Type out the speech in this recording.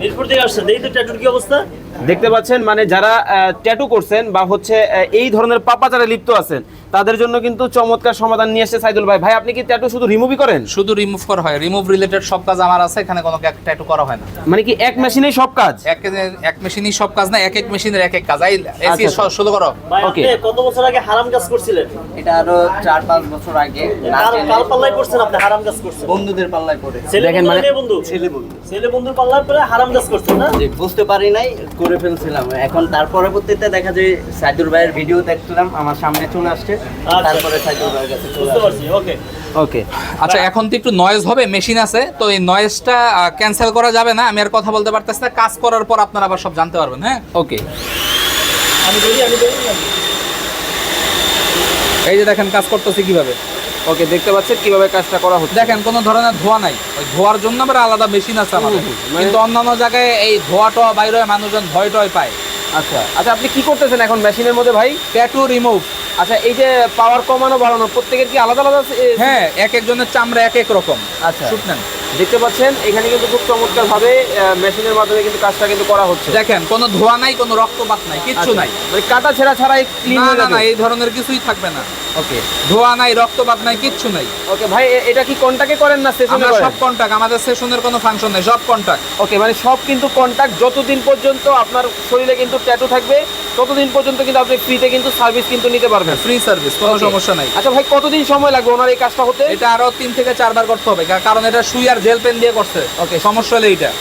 মিরপুর থেকে আসছেন, এই তো ট্যাটুর কি অবস্থা দেখতে পাচ্ছেন, মানে যারা ট্যাটু করছেন বা হচ্ছে এই ধরনের পাপাচারে লিপ্ত আছেন তাদের জন্য কিন্তু চমৎকার সমাধান নিয়ে এসেছে সাইদুল ভাই। ভাই আপনি কি ট্যাটু শুধু রিমুভই করেন? শুধু রিমুভ করা হয়, রিমুভ রিলেটেড সব কাজ আমার আছে, এখানে কোনো ট্যাটু করা হয় না। মানে কি এক মেশিনেই সব কাজ? এক মেশিনই সব কাজ না, এক এক মেশিনের এক এক কাজ। এই এসি আচ্ছা। 16 করো। ভাই? Okay. আপনি কত বছর আগে হারাম কাজ করছিলেন? এটা আরো 4-5 বছর আগে কাল পাল্লায় করছেন, আপনি হারাম কাজ করছেন? বন্ধুদের পাল্লায় পড়ে ছেলে দেখেন, বন্ধু না মানে- মেয়ে বন্ধু? ছেলে বন্ধু ছেলে বন্ধুর পাল্লায় পরে হারাম কাজ করছেন না? যে বুঝতে পারি নাই করে ফেলছিলাম। এখন তার পরবর্তীতে দেখা যায় সাইদুর ভাইয়ের ভিডিও দেখলাম, আমার সামনে চলে আসছে, তারপরে সাইদুর ভাইয়ের কাছে চলে বুঝতে আসছে। পারছি, ওকে। ওকে, আচ্ছা, এখন তো একটু নয়েজ হবে, মেশিন আছে তো এই নয়েজটা ক্যান্সেল করা যাবে না। আমি আর কথা বলতে পারতেছি না, কাজ করার পর আপনারা আবার সব জানতে পারবেন। হ্যাঁ, ওকে। আমি বলি। এই যে দেখেন কাজ করতেছি কিভাবে। ওকে, দেখতে পাচ্ছেন কিভাবে কাজটা করা হচ্ছে। দেখেন কোনো ধরনের ধোঁয়া নাই, ওই ধোয়ার জন্য আবার আলাদা মেশিন আছে আমাদের। মানে- কিন্তু অন্যান্য জায়গায় এই ধোঁয়া টোয়া বাইরে হয়, মানুষজন ভয় টয় পায়। আচ্ছা আচ্ছা, আপনি কি করতেছেন এখন মেশিনের মধ্যে ভাই? Tattoo remove. আচ্ছা, এই যে পাওয়ার কমানো বাড়ানো প্রত্যেকের কি আলাদা আলাদা হ্যাঁ, এক একজনের চামড়া এক এক রকম। আচ্ছা, শুট নেন। দেখতে পাচ্ছেন এখানে কিন্তু খুব চমৎকার ভাবে মেশিনের মাধ্যমে কিন্তু কাজটা কিন্তু করা হচ্ছে। দেখেন কোনো ধোঁয়া নাই, কোনো রক্তপাত নাই, কিচ্ছু আচ্ছা, নাই। মানে কাটা ছেঁড়া ছাড়াই ক্লিন না হয়ে না যাবে? না, এই ধরনের কিছুই থাকবে না। ওকে ধোঁয়া নাই, রক্তপাত নাই, কিচ্ছু নাই। ওকে ভাই, এটা কি কন্টাক্টে করেন না সেশনে আমরা করেন? সব কন্টাক্ট, আমাদের সেশনের কোনো ফাংশন নেই, সব কন্টাক্ট। ওকে, মানে সব কিন্তু কন্টাক্ট। যতদিন পর্যন্ত আপনার শরীরে কিন্তু ট্যাটু থাকবে ততদিন পর্যন্ত কিন্তু আপনি ফ্রিতে কিন্তু সার্ভিস কিন্তু নিতে পারবেন। ফ্রি সার্ভিস, কোনো Okay. সমস্যা নাই। আচ্ছা ভাই, কতদিন সময় লাগবে ওনার এই কাজটা হতে? এটা আরো 3 থেকে 4 বার করতে হবে, কারণ এটা সুই আর জেল পেন দিয়ে করছে। ওকে, সমস্যা হলে এটা